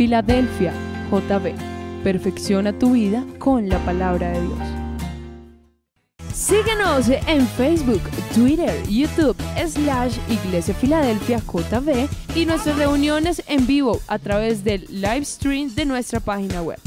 Filadelfia, JB. Perfecciona tu vida con la palabra de Dios. Síguenos en Facebook, Twitter, YouTube, /Iglesia Filadelfia JB y nuestras reuniones en vivo a través del live stream de nuestra página web.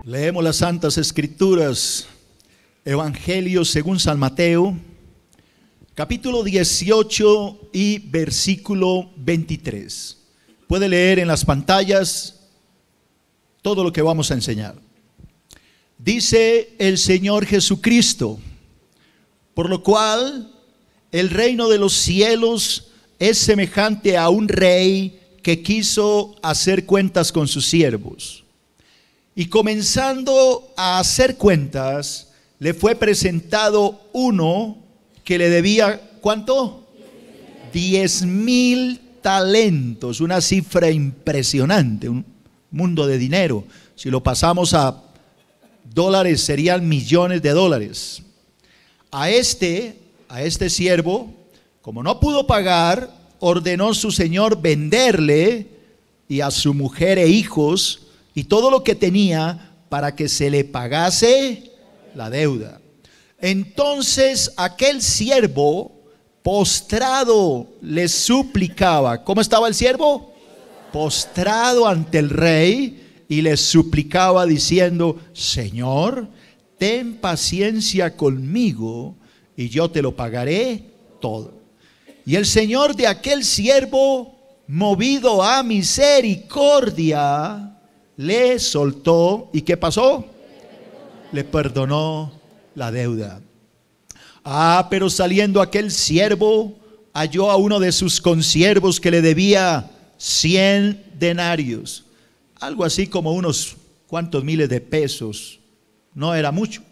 Leemos las Santas Escrituras, Evangelio según San Mateo, capítulo 18 y versículo 23. Puede leer en las pantallas todo lo que vamos a enseñar. Dice el Señor Jesucristo: por lo cual el reino de los cielos es semejante a un rey que quiso hacer cuentas con sus siervos. Y comenzando a hacer cuentas, le fue presentado uno que le debía, ¿cuánto? 10,000 talentos, una cifra impresionante, un mundo de dinero. Si lo pasamos a dólares, serían millones de dólares. A este siervo, como no pudo pagar, ordenó su señor venderle y a su mujer e hijos y todo lo que tenía para que se le pagase la deuda. Entonces aquel siervo postrado le suplicaba. ¿Cómo estaba el siervo? Postrado ante el rey y le suplicaba diciendo: Señor, ten paciencia conmigo y yo te lo pagaré todo. Y el señor de aquel siervo, movido a misericordia, le soltó. ¿Y qué pasó? Le perdonó la deuda. Pero saliendo aquel siervo, halló a uno de sus consiervos que le debía 100 denarios. Algo así como unos cuantos miles de pesos. No era mucho.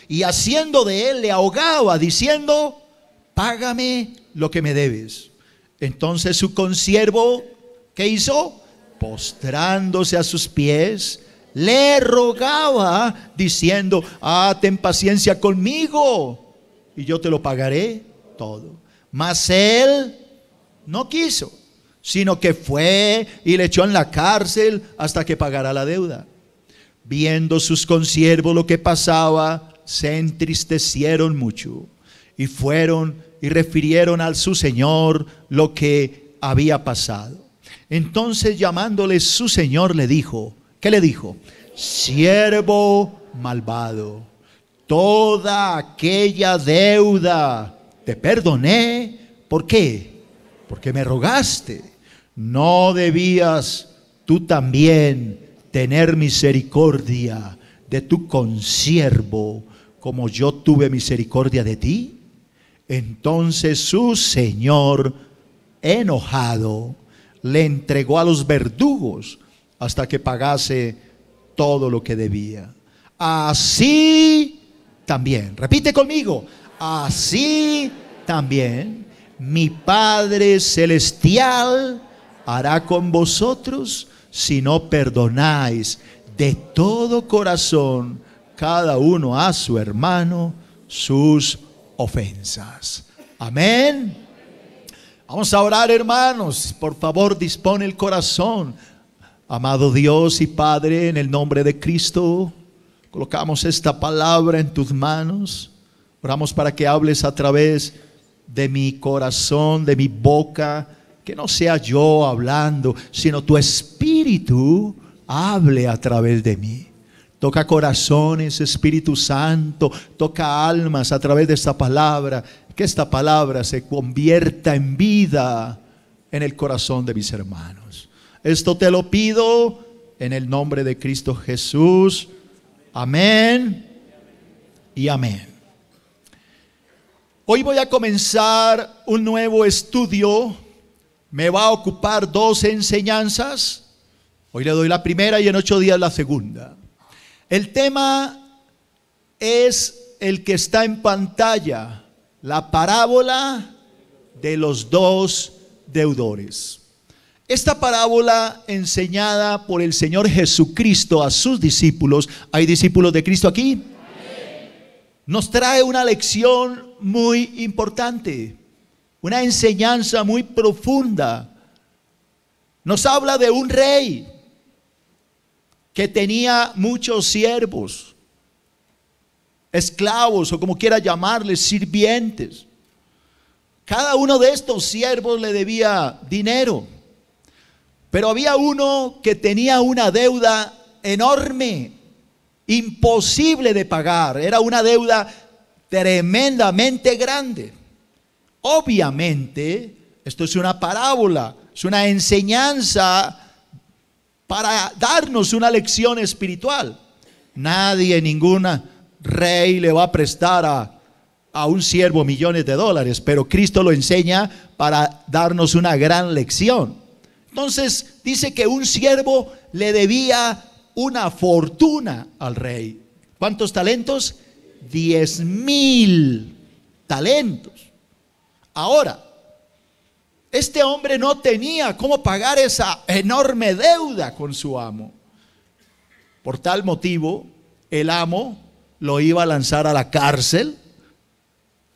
Y haciendo de él, le ahogaba diciendo: págame lo que me debes. Entonces su consiervo, ¿qué hizo? Postrándose a sus pies, le rogaba diciendo: ten paciencia conmigo y yo te lo pagaré todo. Mas él no quiso, sino que fue y le echó en la cárcel hasta que pagara la deuda. Viendo sus consiervos lo que pasaba, se entristecieron mucho y fueron y refirieron a su señor lo que había pasado. Entonces llamándole su señor le dijo, ¿qué le dijo? Siervo malvado, toda aquella deuda te perdoné. ¿Por qué? Porque me rogaste. ¿No debías tú también tener misericordia de tu consiervo como yo tuve misericordia de ti? Entonces su señor, enojado, le entregó a los verdugos hasta que pagase todo lo que debía. Así también, repite conmigo, así también mi Padre Celestial hará con vosotros si no perdonáis de todo corazón cada uno a su hermano sus ofensas. Amén. Vamos a orar, hermanos. Por favor, dispone el corazón. Amado Dios y Padre, en el nombre de Cristo, colocamos esta palabra en tus manos. Oramos para que hables a través de mi corazón, de mi boca, que no sea yo hablando, sino tu Espíritu hable a través de mí. Toca corazones, Espíritu Santo, toca almas a través de esta palabra, que esta palabra se convierta en vida en el corazón de mis hermanos. Esto te lo pido en el nombre de Cristo Jesús. Amén y amén. Hoy voy a comenzar un nuevo estudio. Me va a ocupar 2 enseñanzas. Hoy le doy la primera y en 8 días la segunda. El tema es el que está en pantalla, la parábola de los 2 deudores. Esta parábola enseñada por el Señor Jesucristo a sus discípulos. ¿Hay discípulos de Cristo aquí? Nos trae una lección muy importante, una enseñanza muy profunda. Nos habla de un rey que tenía muchos siervos, esclavos o como quiera llamarles, sirvientes. Cada uno de estos siervos le debía dinero, pero había uno que tenía una deuda enorme, imposible de pagar. Era una deuda tremendamente grande. Obviamente, esto es una parábola, es una enseñanza para darnos una lección espiritual. Nadie, ningún rey le va a prestar a un siervo millones de dólares, pero Cristo lo enseña para darnos una gran lección. Entonces dice que un siervo le debía una fortuna al rey. ¿Cuántos talentos? 10,000 talentos. Ahora, este hombre no tenía cómo pagar esa enorme deuda con su amo. Por tal motivo, el amo lo iba a lanzar a la cárcel,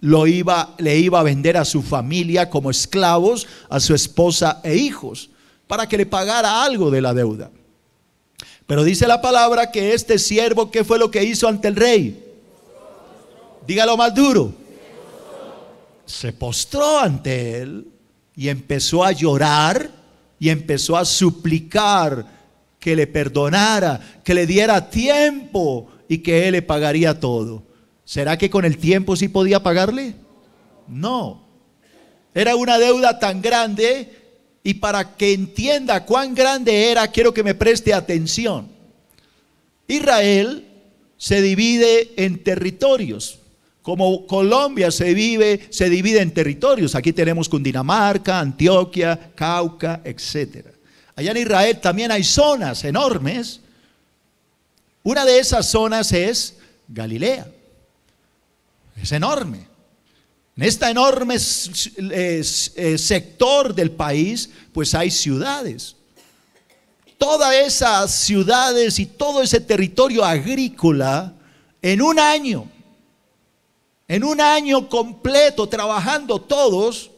le iba a vender a su familia como esclavos, a su esposa e hijos, para que le pagara algo de la deuda. Pero dice la palabra que este siervo, ¿qué fue lo que hizo ante el rey? Dígalo más duro. Se postró ante él y empezó a llorar y empezó a suplicar que le perdonara, que le diera tiempo y que él le pagaría todo. ¿Será que con el tiempo sí podía pagarle? No. Era una deuda tan grande. Y para que entienda cuán grande era, quiero que me preste atención. Israel se divide en territorios. Como Colombia se divide en territorios. Aquí tenemos Cundinamarca, Antioquia, Cauca, etc. Allá en Israel también hay zonas enormes. Una de esas zonas es Galilea. Es enorme. En este enorme sector del país, pues hay ciudades. Todas esas ciudades y todo ese territorio agrícola, en un año completo, trabajando todos,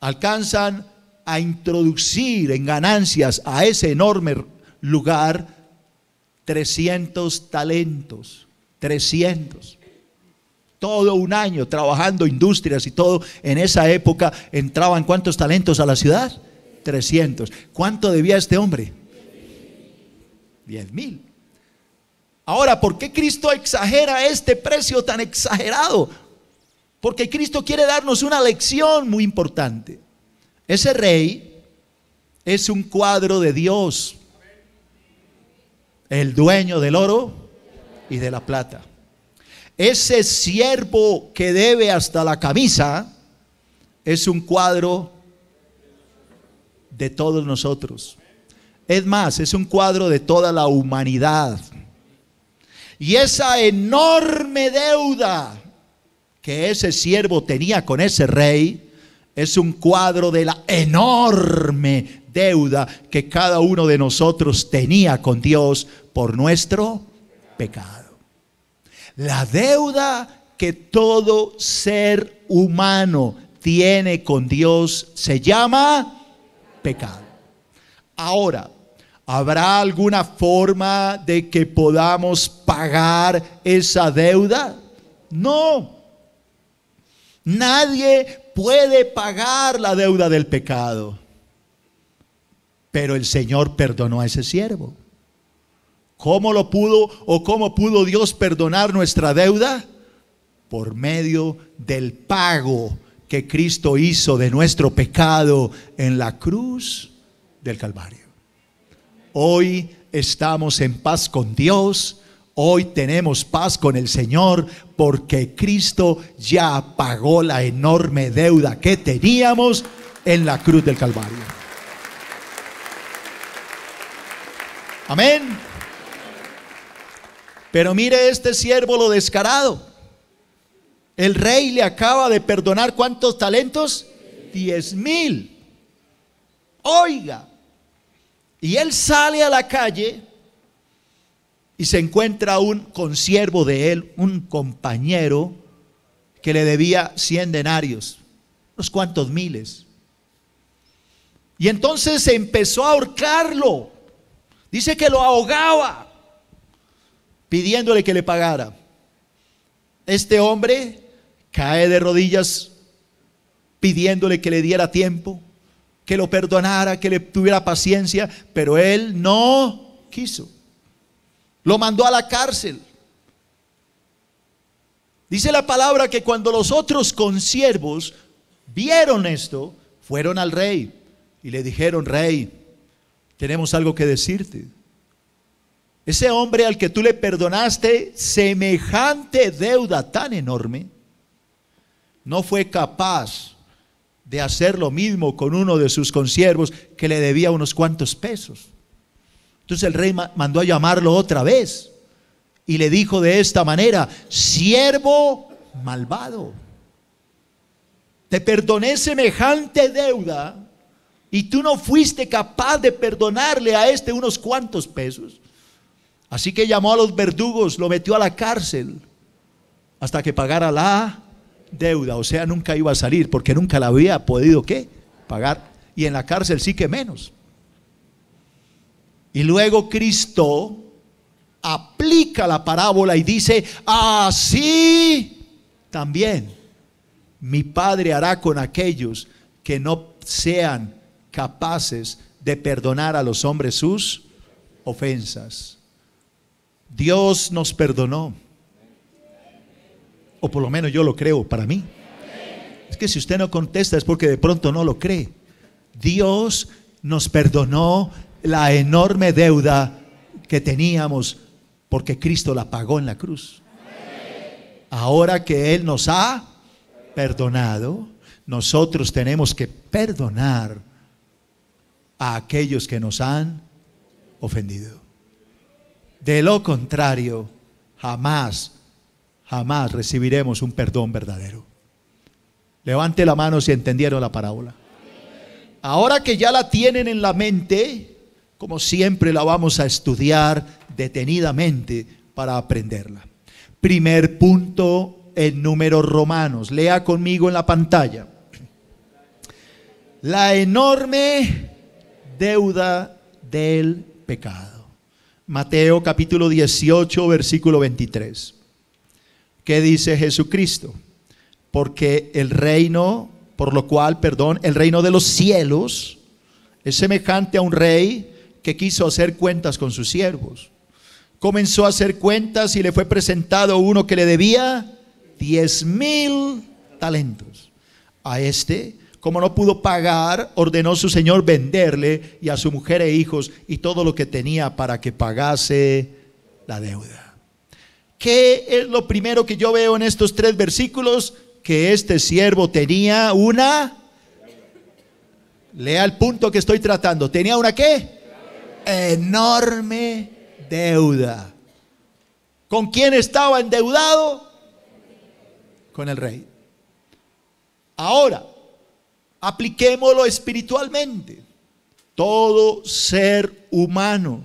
alcanzan a introducir en ganancias a ese enorme lugar 300 talentos. 300. Todo un año trabajando industrias y todo. En esa época entraban ¿cuántos talentos a la ciudad? 300. ¿Cuánto debía este hombre? 10,000. Ahora, ¿por qué Cristo exagera este precio tan exagerado? Porque Cristo quiere darnos una lección muy importante. Ese rey es un cuadro de Dios, el dueño del oro y de la plata. Ese siervo que debe hasta la camisa es un cuadro de todos nosotros. Es más, es un cuadro de toda la humanidad. Y esa enorme deuda que ese siervo tenía con ese rey es un cuadro de la enorme deuda que cada uno de nosotros tenía con Dios por nuestro pecado. La deuda que todo ser humano tiene con Dios se llama pecado. Ahora, ¿habrá alguna forma de que podamos pagar esa deuda? No. Nadie puede pagar la deuda del pecado. Pero el Señor perdonó a ese siervo. ¿Cómo lo pudo o cómo pudo Dios perdonar nuestra deuda? Por medio del pago que Cristo hizo de nuestro pecado en la cruz del Calvario. Hoy estamos en paz con Dios. Hoy tenemos paz con el Señor porque Cristo ya pagó la enorme deuda que teníamos en la cruz del Calvario. Amén. Pero mire este siervo lo descarado. El rey le acaba de perdonar ¿cuántos talentos? 10,000. Oiga. Y él sale a la calle y se encuentra un consiervo de él, un compañero que le debía 100 denarios, unos cuantos miles. Y entonces empezó a ahorcarlo. Dice que lo ahogaba, pidiéndole que le pagara. Este hombre cae de rodillas pidiéndole que le diera tiempo, que lo perdonara, que le tuviera paciencia, pero él no quiso. Lo mandó a la cárcel. Dice la palabra que cuando los otros consiervos vieron esto, fueron al rey y le dijeron: rey, tenemos algo que decirte. Ese hombre al que tú le perdonaste semejante deuda tan enorme, no fue capaz de hacer lo mismo con uno de sus consiervos que le debía unos cuantos pesos. Entonces el rey mandó a llamarlo otra vez y le dijo de esta manera: siervo malvado, te perdoné semejante deuda y tú no fuiste capaz de perdonarle a este unos cuantos pesos. Así que llamó a los verdugos, lo metió a la cárcel hasta que pagara la deuda. O sea, nunca iba a salir porque nunca la había podido ¿qué? Pagar. Y en la cárcel sí que menos. Y luego Cristo aplica la parábola y dice: así también mi Padre hará con aquellos que no sean capaces de perdonar a los hombres sus ofensas. Dios nos perdonó, o por lo menos yo lo creo para mí. Es que si usted no contesta es porque de pronto no lo cree. Dios nos perdonó la enorme deuda que teníamos porque Cristo la pagó en la cruz. Ahora que Él nos ha perdonado, nosotros tenemos que perdonar a aquellos que nos han ofendido. De lo contrario, jamás recibiremos un perdón verdadero. Levante la mano si entendieron la parábola. Ahora que ya la tienen en la mente, como siempre la vamos a estudiar detenidamente para aprenderla. Primer punto en Números Romanos. Lea conmigo en la pantalla. La enorme deuda del pecado. Mateo capítulo 18, versículo 23. ¿Qué dice Jesucristo? Porque el reino, el reino de los cielos es semejante a un rey que quiso hacer cuentas con sus siervos. Comenzó a hacer cuentas y le fue presentado uno que le debía 10,000 talentos. A este, como no pudo pagar, ordenó su señor venderle y a su mujer e hijos y todo lo que tenía para que pagase la deuda. ¿Qué es lo primero que yo veo en estos 3 versículos? Que este siervo tenía una... Lea el punto que estoy tratando. ¿Tenía una qué? Enorme deuda. ¿Con quién estaba endeudado? Con el rey. Ahora, apliquémoslo espiritualmente. Todo ser humano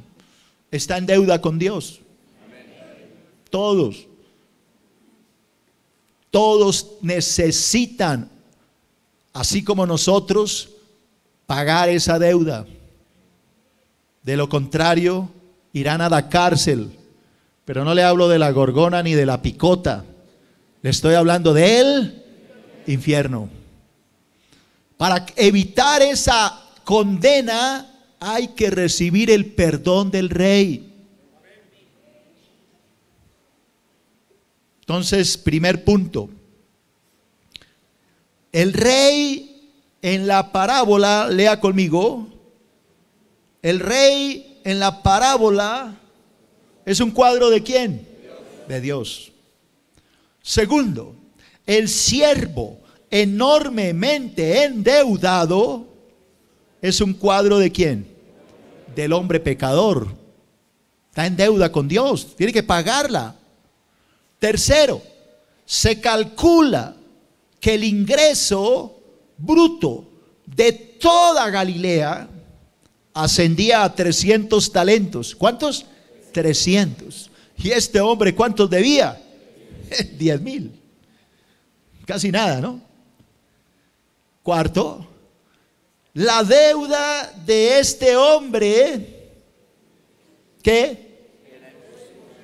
está en deuda con Dios. Todos necesitan así como nosotros, pagar esa deuda. De lo contrario, irán a la cárcel. Pero no le hablo de la gorgona ni de la picota. Le estoy hablando del infierno. Para evitar esa condena, hay que recibir el perdón del Rey. Entonces, primer punto. El Rey en la parábola, lea conmigo. El Rey en la parábola es un cuadro ¿de quién? De Dios. Segundo, el siervo enormemente endeudado es un cuadro ¿de quién? Del hombre pecador. Está en deuda con Dios, tiene que pagarla. Tercero, se calcula que el ingreso bruto de toda Galilea ascendía a 300 talentos. ¿Cuántos? 300. ¿Y este hombre cuántos debía? 10,000. Casi nada, ¿no? Cuarto, la deuda de este hombre, ¿qué?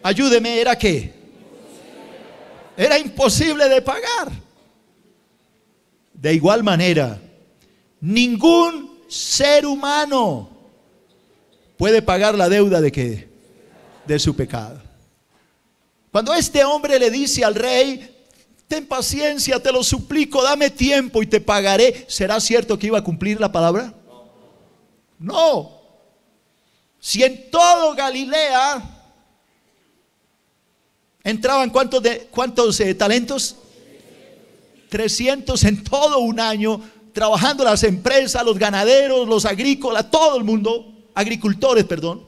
Ayúdeme, ¿era qué? Era imposible de pagar. De igual manera, ningún ser humano puede pagar la deuda de qué? De su pecado. Cuando este hombre le dice al rey, ten paciencia, te lo suplico, dame tiempo y te pagaré, ¿será cierto que iba a cumplir la palabra? No. Si en todo Galilea entraban ¿cuántos talentos? 300 en todo un año, trabajando las empresas, los ganaderos, los agrícolas, todo el mundo, agricultores, perdón,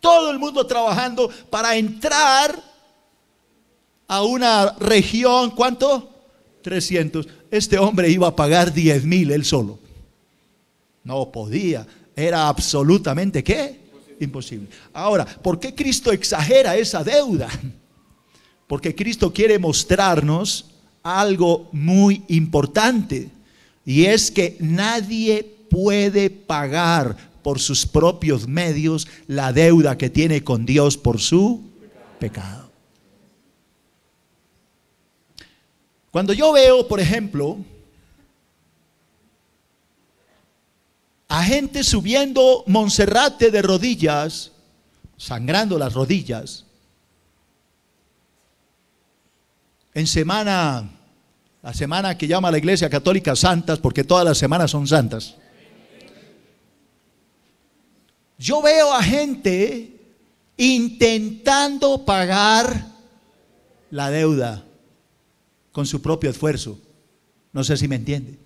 todo el mundo trabajando para entrar a una región, ¿cuánto? 300. Este hombre iba a pagar 10,000 él solo. No podía, era absolutamente ¿qué? Imposible. Ahora, ¿por qué Cristo exagera esa deuda? Porque Cristo quiere mostrarnos algo muy importante, y es que nadie puede pagar por sus propios medios la deuda que tiene con Dios por su pecado. Cuando yo veo, por ejemplo, a gente subiendo Monserrate de rodillas, sangrando las rodillas, en la semana que llama la Iglesia Católica Santas, porque todas las semanas son santas. Yo veo a gente intentando pagar la deuda con su propio esfuerzo. No sé si me entiende.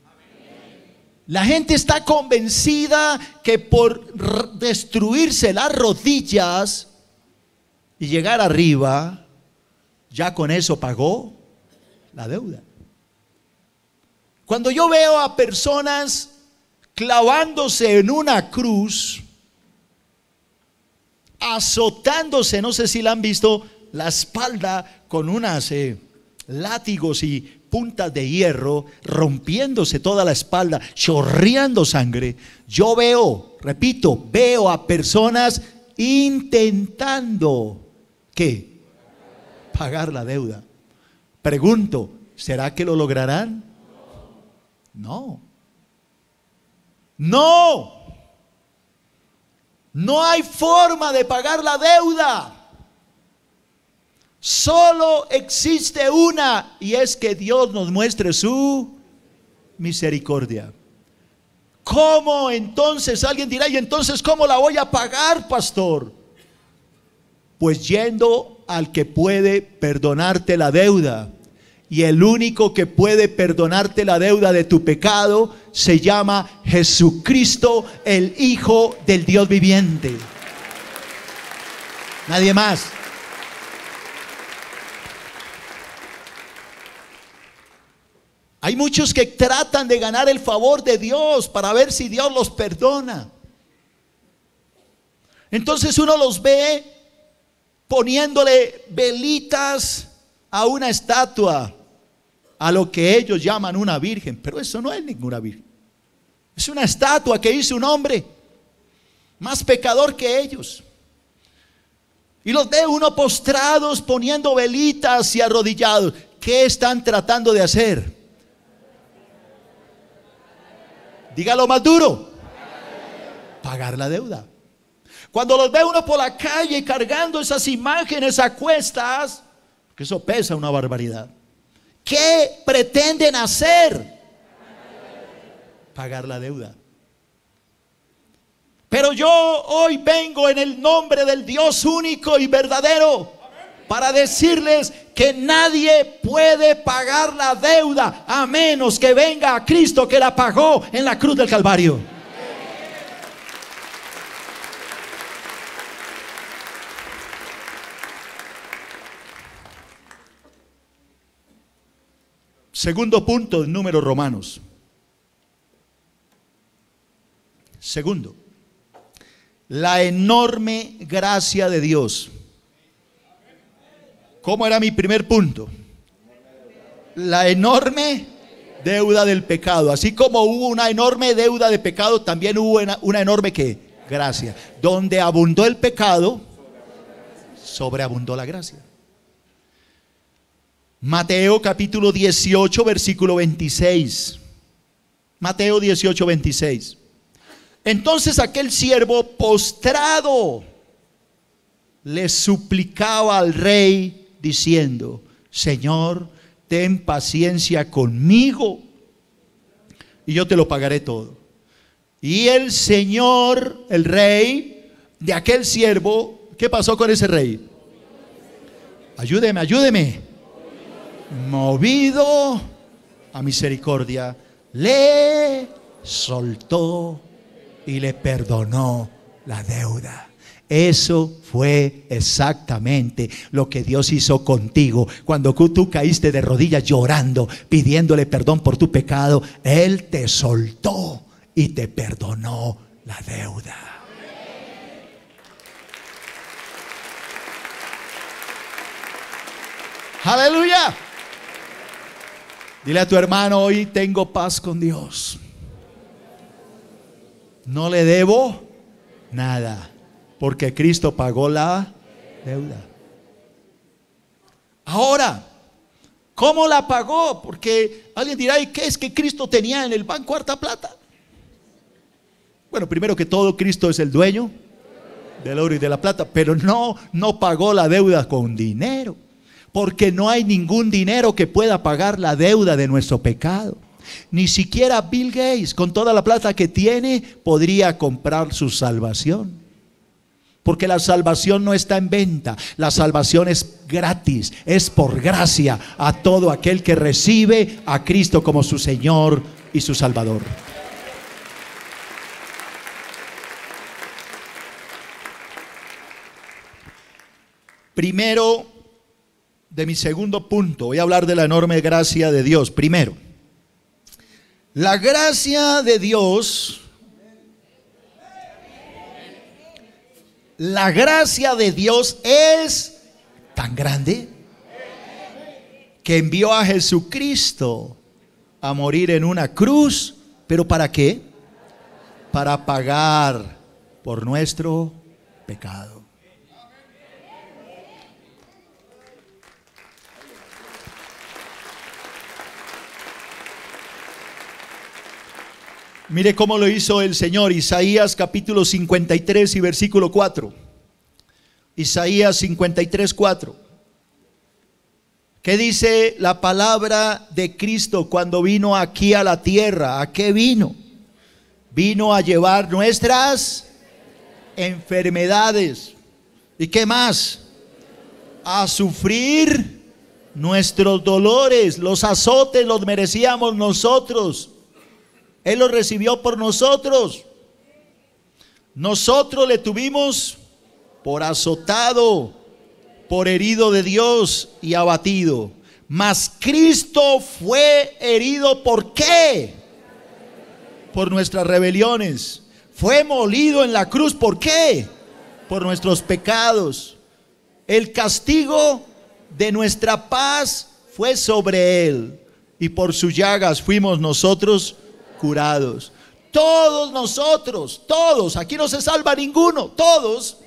La gente está convencida que por destruirse las rodillas y llegar arriba, ya con eso pagó la deuda. Cuando yo veo a personas clavándose en una cruz, azotándose, no sé si la han visto, la espalda con unas látigos y puntas de hierro, rompiéndose toda la espalda, chorreando sangre. Yo veo, repito, veo a personas intentando, ¿qué? Pagar la deuda. Pregunto, ¿será que lo lograrán? No. No. No hay forma de pagar la deuda. Solo existe una, y es que Dios nos muestre su misericordia. ¿Cómo entonces? Alguien dirá, ¿y entonces cómo la voy a pagar, pastor? Pues yendo al que puede perdonarte la deuda. Y el único que puede perdonarte la deuda de tu pecado se llama Jesucristo, el Hijo del Dios viviente. Nadie más. Hay muchos que tratan de ganar el favor de Dios para ver si Dios los perdona. Entonces uno los ve poniéndole velitas a una estatua a lo que ellos llaman una virgen, pero eso no es ninguna virgen. Es una estatua que hizo un hombre más pecador que ellos. Y los ve uno postrados poniendo velitas y arrodillados. ¿Qué están tratando de hacer? Dígalo más duro. Pagar la deuda. Cuando los ve uno por la calle cargando esas imágenes a cuestas, que eso pesa una barbaridad. ¿Qué pretenden hacer? Pagar la deuda. Pero yo hoy vengo en el nombre del Dios único y verdadero para decirles que nadie puede pagar la deuda a menos que venga a Cristo, que la pagó en la cruz del Calvario. Segundo punto del número Romanos. Segundo, la enorme gracia de Dios. ¿Cómo era mi primer punto? La enorme deuda del pecado. Así como hubo una enorme deuda de pecado, también hubo una enorme ¿qué? Gracia. Donde abundó el pecado, sobreabundó la gracia. Mateo capítulo 18, versículo 26. Mateo 18, 26. Entonces aquel siervo postrado le suplicaba al rey diciendo: Señor, ten paciencia conmigo y yo te lo pagaré todo. Y el Señor, el rey de aquel siervo, ¿qué pasó con ese rey? Ayúdeme, ayúdeme. Movido a misericordia, le soltó y le perdonó la deuda. Eso fue exactamente lo que Dios hizo contigo. Cuando tú caíste de rodillas llorando, pidiéndole perdón por tu pecado, Él te soltó y te perdonó la deuda. Aleluya. Dile a tu hermano: hoy tengo paz con Dios. No le debo nada, porque Cristo pagó la deuda. Ahora, ¿cómo la pagó? Porque alguien dirá: ¿y qué es que Cristo tenía en el banco harta plata? Bueno, primero que todo, Cristo es el dueño del oro y de la plata, pero no pagó la deuda con dinero, porque no hay ningún dinero que pueda pagar la deuda de nuestro pecado. Ni siquiera Bill Gates, con toda la plata que tiene, podría comprar su salvación. Porque la salvación no está en venta. La salvación es gratis, es por gracia a todo aquel que recibe a Cristo como su Señor y su Salvador. Primero, de mi segundo punto, voy a hablar de la enorme gracia de Dios. Primero, la gracia de Dios, la gracia de Dios es tan grande que envió a Jesucristo a morir en una cruz. ¿Pero para qué? Para pagar por nuestro pecado. Mire cómo lo hizo el Señor. Isaías capítulo 53 y versículo 4. Isaías 53, 4. ¿Qué dice la palabra de Cristo cuando vino aquí a la tierra? ¿A qué vino? Vino a llevar nuestras enfermedades. ¿Y qué más? A sufrir nuestros dolores. Los azotes los merecíamos nosotros. Él lo recibió por nosotros. Nosotros le tuvimos por azotado, por herido de Dios y abatido. Mas Cristo fue herido, ¿por qué? Por nuestras rebeliones. Fue molido en la cruz, ¿por qué? Por nuestros pecados. El castigo de nuestra paz fue sobre Él. y por sus llagas fuimos nosotros curados. Todos nosotros, todos, aquí no se salva ninguno, todos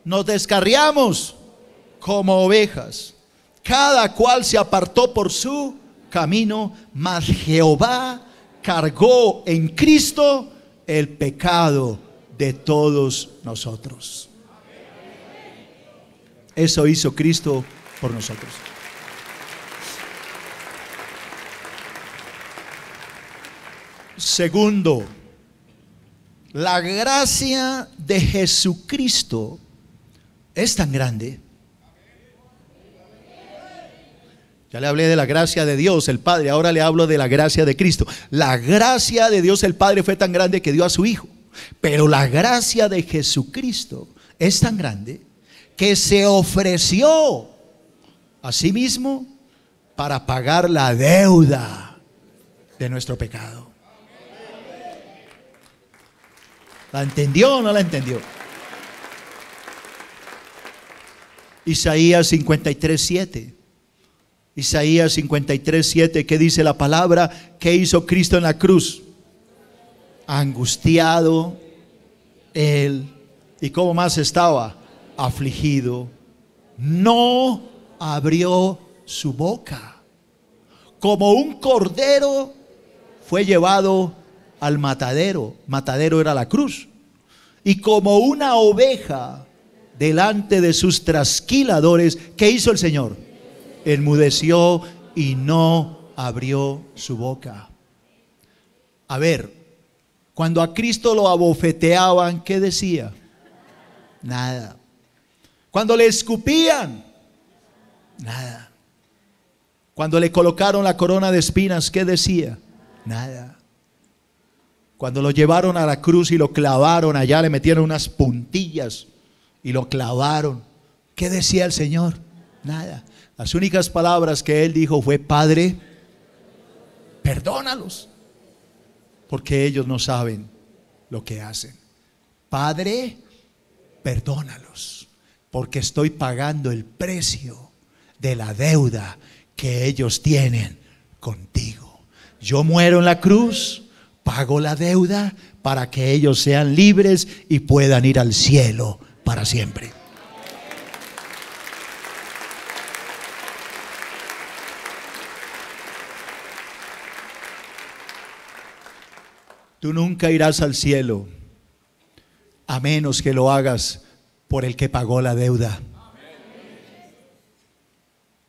nos descarriamos como ovejas. Cada cual se apartó por su camino, mas Jehová cargó en Cristo el pecado de todos nosotros. Eso hizo Cristo por nosotros. Segundo, la gracia de Jesucristo es tan grande. Ya le hablé de la gracia de Dios, el Padre, ahora le hablo de la gracia de Cristo. La gracia de Dios, el Padre, fue tan grande que dio a su Hijo. Pero la gracia de Jesucristo es tan grande que se ofreció a sí mismo para pagar la deuda de nuestro pecado. ¿La entendió o no la entendió? Isaías 53:7. Isaías 53:7, ¿qué dice la palabra? ¿Qué hizo Cristo en la cruz? Angustiado él. ¿Y cómo más estaba? Afligido. No abrió su boca. Como un cordero fue llevado al matadero. Matadero era la cruz. Y como una oveja delante de sus trasquiladores, ¿qué hizo el Señor? Enmudeció y no abrió su boca. A ver, cuando a Cristo lo abofeteaban, ¿qué decía? Nada. Cuando le escupían, nada. Cuando le colocaron la corona de espinas, ¿qué decía? Nada. Cuando lo llevaron a la cruz y lo clavaron, allá le metieron unas puntillas y lo clavaron, ¿qué decía el Señor? Nada. Las únicas palabras que él dijo fue: Padre, perdónalos, porque ellos no saben lo que hacen. Padre, perdónalos, porque estoy pagando el precio de la deuda que ellos tienen contigo. Yo muero en la cruz, pago la deuda para que ellos sean libres y puedan ir al cielo para siempre. Tú nunca irás al cielo a menos que lo hagas por el que pagó la deuda.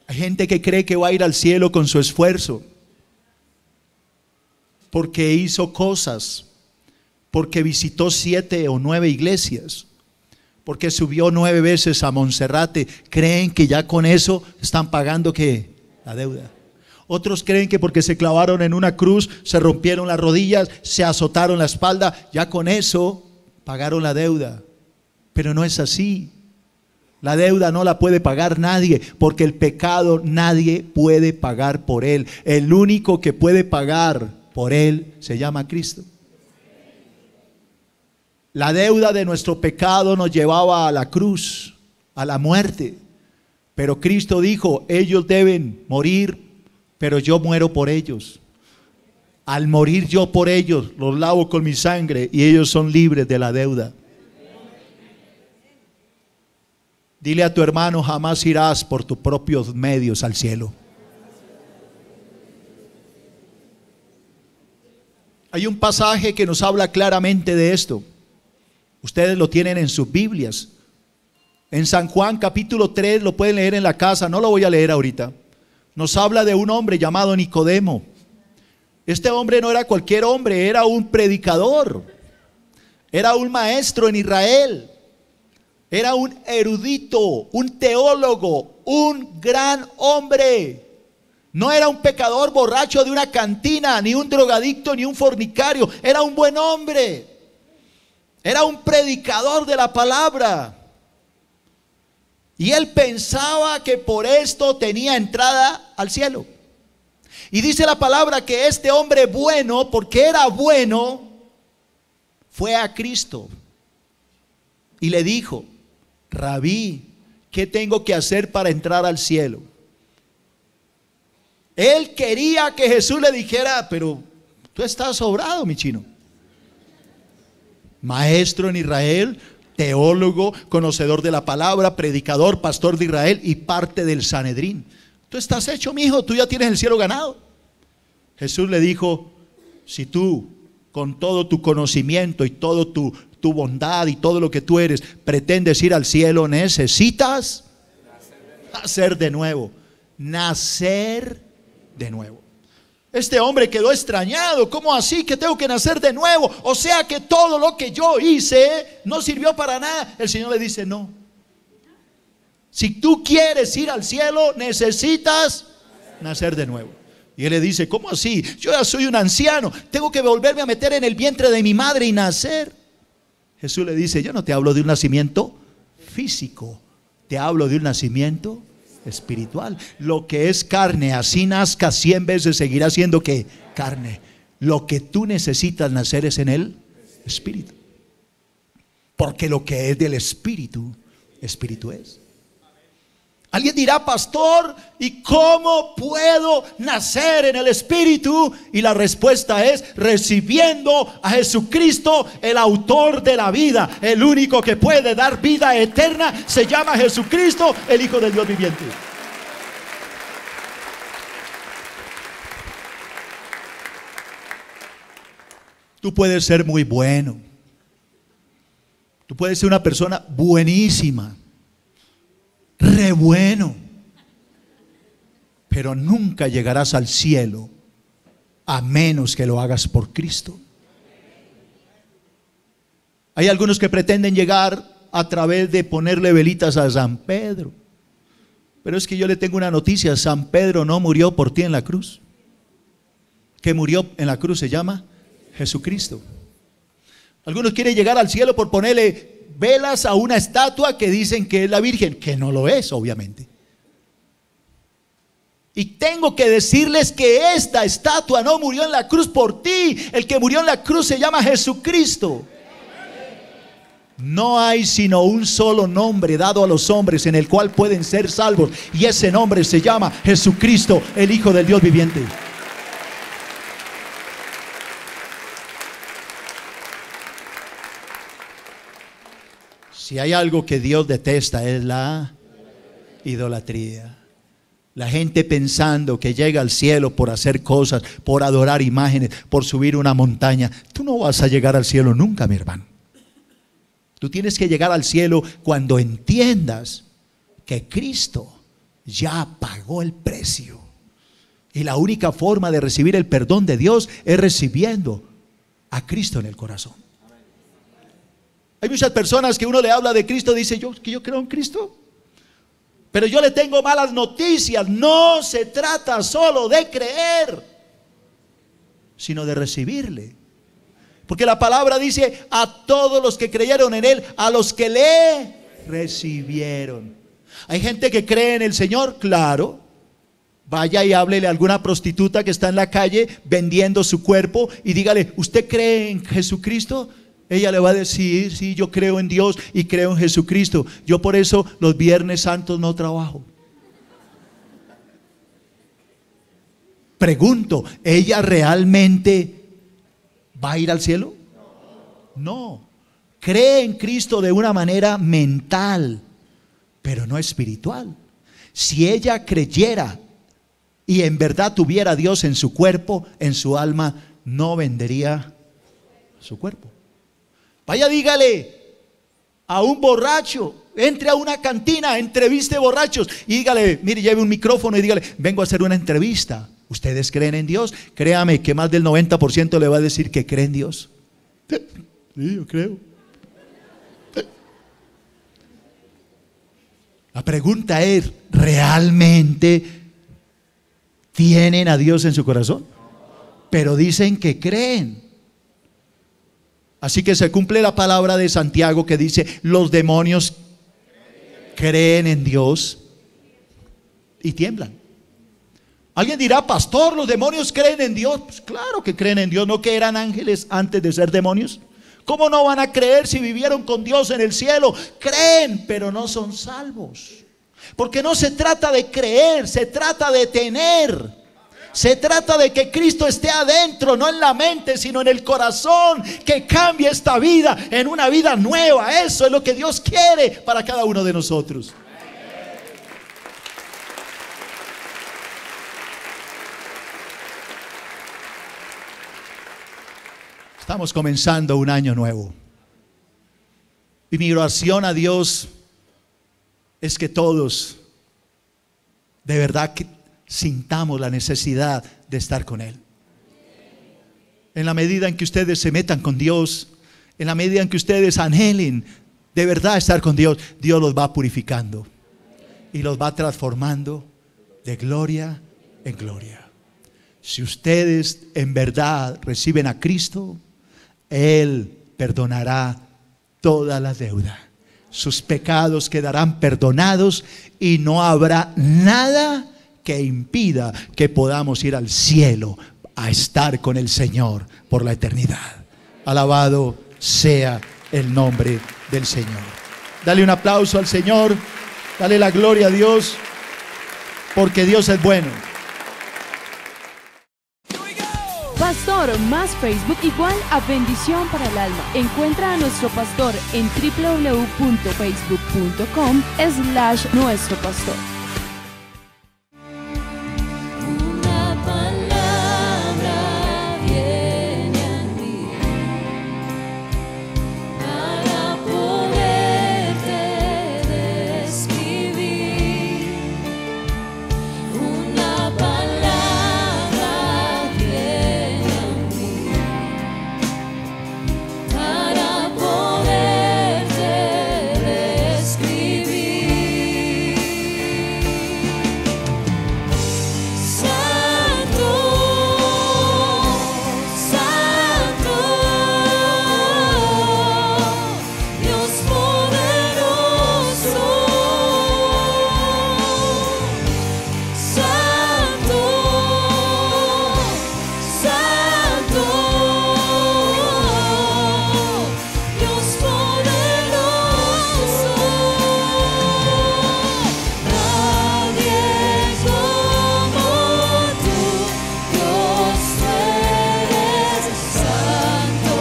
Hay gente que cree que va a ir al cielo con su esfuerzo, porque hizo cosas, porque visitó 7 o 9 iglesias, porque subió 9 veces a Monserrate. Creen que ya con eso están pagando ¿qué? La deuda. Otros creen que porque se clavaron en una cruz, se rompieron las rodillas, se azotaron la espalda, ya con eso pagaron la deuda. Pero no es así. La deuda no la puede pagar nadie, porque el pecado nadie puede pagar por él. El único que puede pagar por él se llama Cristo. La deuda de nuestro pecado nos llevaba a la cruz, a la muerte. Pero Cristo dijo: ellos deben morir, pero yo muero por ellos. Al morir yo por ellos, los lavo con mi sangre y ellos son libres de la deuda. Dile a tu hermano: jamás irás por tus propios medios al cielo. Hay un pasaje que nos habla claramente de esto. Ustedes lo tienen en sus Biblias. En San Juan capítulo 3, lo pueden leer en la casa, no lo voy a leer ahorita. Nos habla de un hombre llamado Nicodemo. Este hombre no era cualquier hombre, era un predicador, era un maestro en Israel, era un erudito, un teólogo, un gran hombre. No era un pecador borracho de una cantina, ni un drogadicto, ni un fornicario. Era un buen hombre, era un predicador de la palabra. Y él pensaba que por esto tenía entrada al cielo. Y dice la palabra que este hombre bueno, porque era bueno, fue a Cristo y le dijo: Rabí, ¿qué tengo que hacer para entrar al cielo? Él quería que Jesús le dijera: pero tú estás sobrado, mi chino. Maestro en Israel, teólogo, conocedor de la palabra, predicador, pastor de Israel y parte del Sanedrín. Tú estás hecho, mi hijo, tú ya tienes el cielo ganado. Jesús le dijo: si tú, con todo tu conocimiento y todo tu bondad y todo lo que tú eres, pretendes ir al cielo, necesitas nacer de nuevo. Nacer de nuevo. Este hombre quedó extrañado. ¿Cómo así que tengo que nacer de nuevo? O sea que todo lo que yo hice no sirvió para nada. El Señor le dice: no. Si tú quieres ir al cielo, necesitas nacer de nuevo. Y él le dice: ¿cómo así? Yo ya soy un anciano, tengo que volverme a meter en el vientre de mi madre y nacer. Jesús le dice: yo no te hablo de un nacimiento físico, te hablo de un nacimiento espiritual. Lo que es carne, así nazca 100 veces, seguirá siendo que carne. Lo que tú necesitas nacer es en el espíritu, porque lo que es del espíritu, espíritu es. Alguien dirá: pastor, ¿y cómo puedo nacer en el espíritu? Y la respuesta es: recibiendo a Jesucristo, el autor de la vida. El único que puede dar vida eterna se llama Jesucristo, el Hijo del Dios viviente. Tú puedes ser muy bueno, tú puedes ser una persona buenísima, re bueno, pero nunca llegarás al cielo a menos que lo hagas por Cristo. Hay algunos que pretenden llegar a través de ponerle velitas a San Pedro, pero es que yo le tengo una noticia: San Pedro no murió por ti en la cruz. Que murió en la cruz se llama Jesucristo. Algunos quieren llegar al cielo por ponerle velas a una estatua que dicen que es la Virgen, que no lo es, obviamente. Y tengo que decirles que esta estatua no murió en la cruz por ti. El que murió en la cruz se llama Jesucristo. No hay sino un solo nombre dado a los hombres en el cual pueden ser salvos, y ese nombre se llama Jesucristo, el Hijo del Dios viviente. Si hay algo que Dios detesta, es la idolatría. La gente pensando que llega al cielo por hacer cosas, por adorar imágenes, por subir una montaña. Tú no vas a llegar al cielo nunca, mi hermano. Tú tienes que llegar al cielo cuando entiendas que Cristo ya pagó el precio. Y la única forma de recibir el perdón de Dios es recibiendo a Cristo en el corazón. Hay muchas personas que uno le habla de Cristo, dice: yo creo en Cristo, pero yo le tengo malas noticias. No se trata solo de creer, sino de recibirle. Porque la palabra dice: a todos los que creyeron en Él, a los que le recibieron. Hay gente que cree en el Señor, claro. Vaya y háblele a alguna prostituta que está en la calle vendiendo su cuerpo y dígale: ¿usted cree en Jesucristo? Ella le va a decir: sí, yo creo en Dios y creo en Jesucristo. Yo por eso los viernes santos no trabajo. Pregunto: ¿ella realmente va a ir al cielo? No. Cree en Cristo de una manera mental, pero no espiritual. Si ella creyera y en verdad tuviera a Dios en su cuerpo, en su alma, no vendería su cuerpo. Vaya, dígale a un borracho, entre a una cantina, entreviste borrachos y dígale: mire, lleve un micrófono y dígale: vengo a hacer una entrevista. ¿Ustedes creen en Dios? Créame que más del 90% le va a decir que cree en Dios. Sí, yo creo. La pregunta es: ¿realmente tienen a Dios en su corazón? Pero dicen que creen. Así que se cumple la palabra de Santiago que dice: los demonios creen en Dios y tiemblan. Alguien dirá: pastor, ¿los demonios creen en Dios? Pues claro que creen en Dios. ¿No que eran ángeles antes de ser demonios? ¿Cómo no van a creer si vivieron con Dios en el cielo? Creen, pero no son salvos. Porque no se trata de creer, se trata de tener. Se trata de que Cristo esté adentro, no en la mente, sino en el corazón, que cambie esta vida en una vida nueva. Eso es lo que Dios quiere para cada uno de nosotros. Estamos comenzando un año nuevo. Y mi oración a Dios es que todos de verdad que sintamos la necesidad de estar con Él. En la medida en que ustedes se metan con Dios, en la medida en que ustedes anhelen de verdad estar con Dios, Dios los va purificando y los va transformando de gloria en gloria. Si ustedes en verdad reciben a Cristo, Él perdonará toda la deuda. Sus pecados quedarán perdonados y no habrá nada que impida que podamos ir al cielo a estar con el Señor por la eternidad. Alabado sea el nombre del Señor. Dale un aplauso al Señor, dale la gloria a Dios, porque Dios es bueno. Pastor más Facebook igual a bendición para el alma. Encuentra a nuestro pastor en www.facebook.com/nuestropastor. Una palabra viene a mí para poderte describir. Una palabra viene a mí para poderte describir. Santo, Santo, Dios poderoso. Santo, Santo, Dios poderoso. Nadie como tú, Dios, tú eres santo,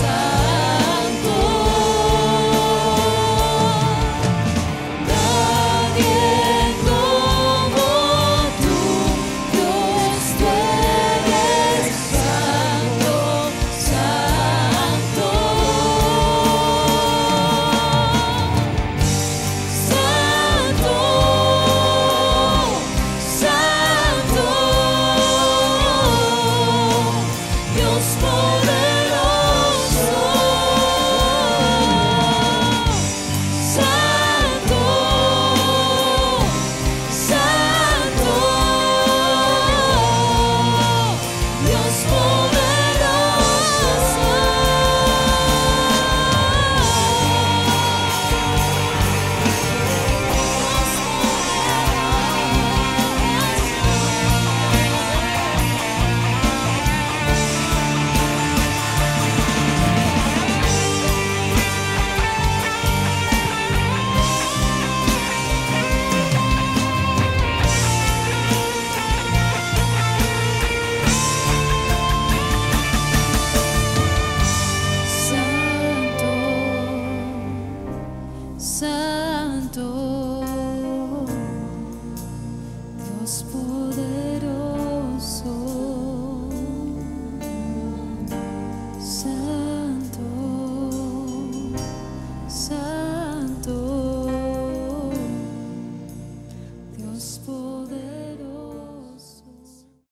santo. Nadie como tú, Dios, tú eres santo, santo. Santo, Santo, Dios poderoso. Santo, Santo, Dios Santo, Dios poderoso.